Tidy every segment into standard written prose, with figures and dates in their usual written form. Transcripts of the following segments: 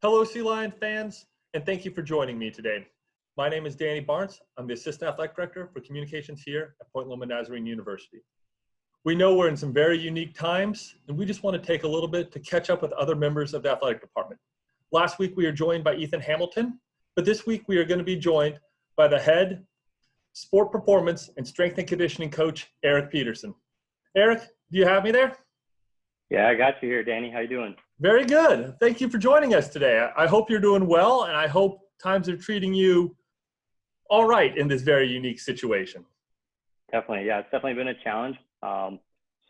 Hello, Sea Lion fans, and thank you for joining me today. My name is Danny Barnes. I'm the Assistant Athletic Director for Communications here at Point Loma University. We know we're in some very unique times, and we just want to take a little bit to catch up with other members of the athletic department. Last week, we were joined by Ethan Hamilton, but this week we are going to be joined by the head sport performance and strength and conditioning coach, Erik Pedersen. Erik, do you have me there? Yeah, I got you here, Danny. How you doing? Very good. Thank you for joining us today. I hope you're doing well, and I hope times are treating you all right in this very unique situation. Definitely. Yeah, it's definitely been a challenge.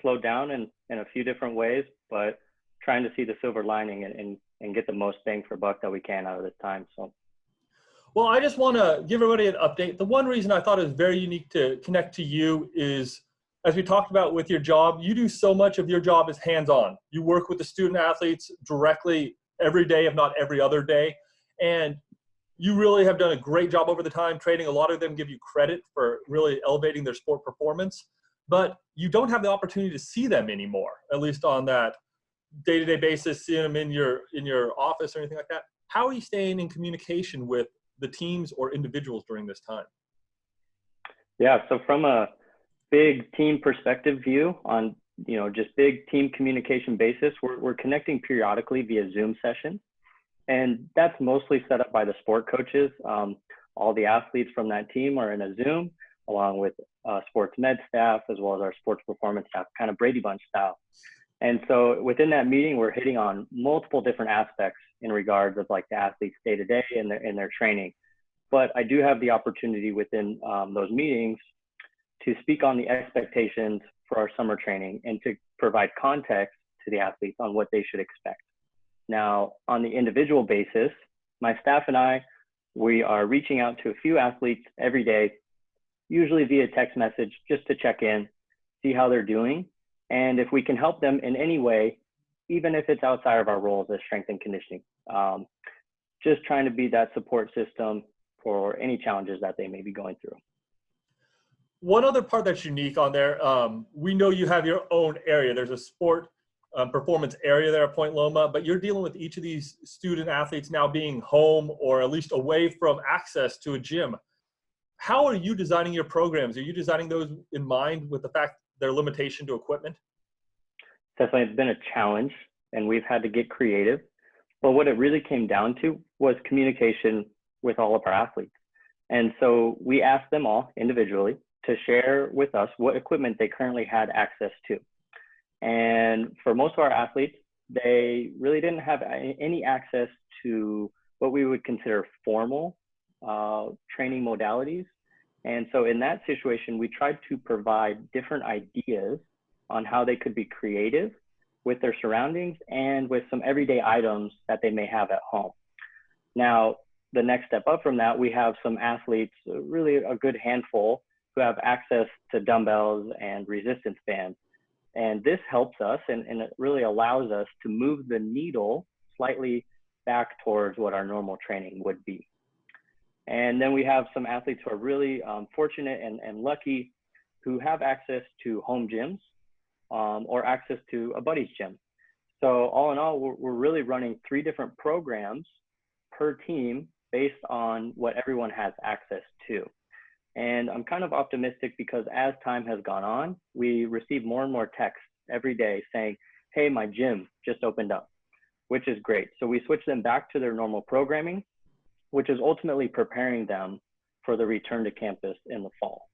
Slowed down in a few different ways, but trying to see the silver lining and get the most bang for buck that we can out of this time. Well, I just want to give everybody an update. The one reason I thought it was very unique to connect to you is, as we talked about with your job, you do so much of your job is hands-on. You work with the student athletes directly every day, if not every other day. And you really have done a great job over the time training. A lot of them give you credit for really elevating their sport performance, but you don't have the opportunity to see them anymore, at least on that day-to-day basis, seeing them in your office or anything like that. How are you staying in communication with the teams or individuals during this time? Yeah, so from a big team perspective view on, just big team communication basis, we're connecting periodically via Zoom sessions. And that's mostly set up by the sport coaches. All the athletes from that team are in a Zoom, along with sports med staff, as well as our sports performance staff, kind of Brady Bunch style. And so within that meeting, we're hitting on multiple different aspects in regards of like the athletes day to day and their training. But I do have the opportunity within those meetings to speak on the expectations for our summer training and to provide context to the athletes on what they should expect. Now, on the individual basis, my staff and we are reaching out to a few athletes every day, usually via text message, just to check in, see how they're doing, and if we can help them in any way, even if it's outside of our roles as strength and conditioning. Just trying to be that support system for any challenges that they may be going through. One other part that's unique on there, we know you have your own area. There's a sport performance area there at Point Loma, but you're dealing with each of these student athletes now being home or at least away from access to a gym. How are you designing your programs? Are you designing those in mind with the fact their limitation to equipment? Definitely, it's been a challenge, and we've had to get creative. But what it really came down to was communication with all of our athletes. And so we asked them all individually to share with us what equipment they currently had access to. And for most of our athletes, they really didn't have any access to what we would consider formal training modalities. And so in that situation, we tried to provide different ideas on how they could be creative with their surroundings and with some everyday items that they may have at home. Now, the next step up from that, we have some athletes, really a good handful, who have access to dumbbells and resistance bands. And this helps us and it really allows us to move the needle slightly back towards what our normal training would be. And then we have some athletes who are really fortunate and lucky who have access to home gyms or access to a buddy's gym. So all in all, we're really running 3 different programs per team based on what everyone has access to. And I'm kind of optimistic because as time has gone on, we receive more and more texts every day saying, hey, my gym just opened up, which is great. So we switch them back to their normal programming, which is ultimately preparing them for the return to campus in the fall.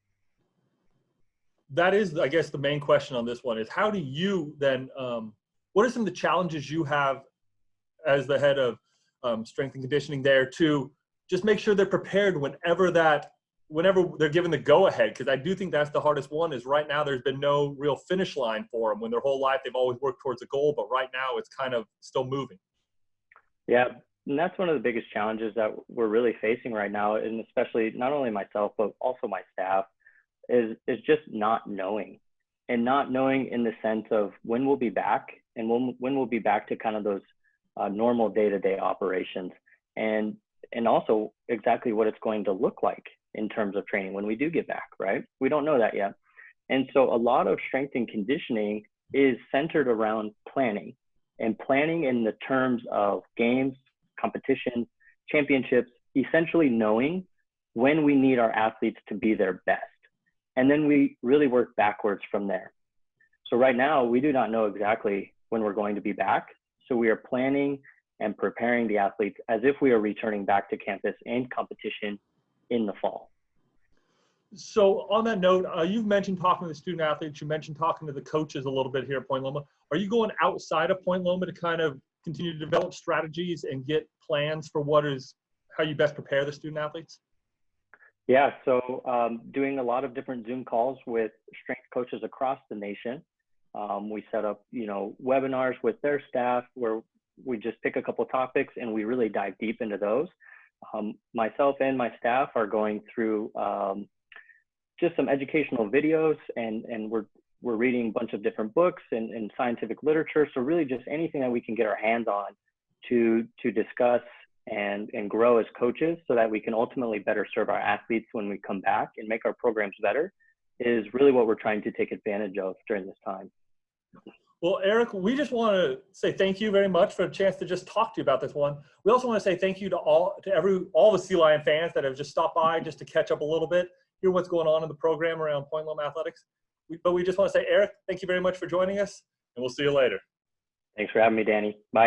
That is, I guess, the main question on this one is how do you then, what are some of the challenges you have as the head of strength and conditioning there to just make sure they're prepared whenever they're given the go-ahead? Because I do think that's the hardest one is right now there's been no real finish line for them. When their whole life they've always worked towards a goal, but right now it's kind of still moving. Yeah, and that's one of the biggest challenges that we're really facing right now, and especially not only myself, but also my staff, is just not knowing. And not knowing in the sense of when we'll be back and when we'll be back to kind of those normal day-to-day operations. And also exactly what it's going to look like in terms of training when we do get back, right? We don't know that yet. And so a lot of strength and conditioning is centered around planning, and planning in the terms of games, competitions, championships, essentially knowing when we need our athletes to be their best. And then we really work backwards from there. So right now, we do not know exactly when we're going to be back. So we are planning and preparing the athletes as if we are returning back to campus and competition in the fall. So on that note, you've mentioned talking to the student athletes, you mentioned talking to the coaches a little bit here at Point Loma. Are you going outside of Point Loma to kind of continue to develop strategies and get plans for how you best prepare the student athletes? Yeah, so doing a lot of different Zoom calls with strength coaches across the nation. We set up, webinars with their staff where we just pick a couple topics and we really dive deep into those. Myself and my staff are going through just some educational videos, and we're reading a bunch of different books and scientific literature. So really just anything that we can get our hands on to discuss and grow as coaches so that we can ultimately better serve our athletes when we come back and make our programs better is really what we're trying to take advantage of during this time. Well, Erik, we just want to say thank you very much for a chance to just talk to you about this one. We also want to say thank you to all the Sea Lion fans that have just stopped by just to catch up a little bit, hear what's going on in the program around Point Loma Athletics. But we just want to say, Erik, thank you very much for joining us, and we'll see you later. Thanks for having me, Danny. Bye.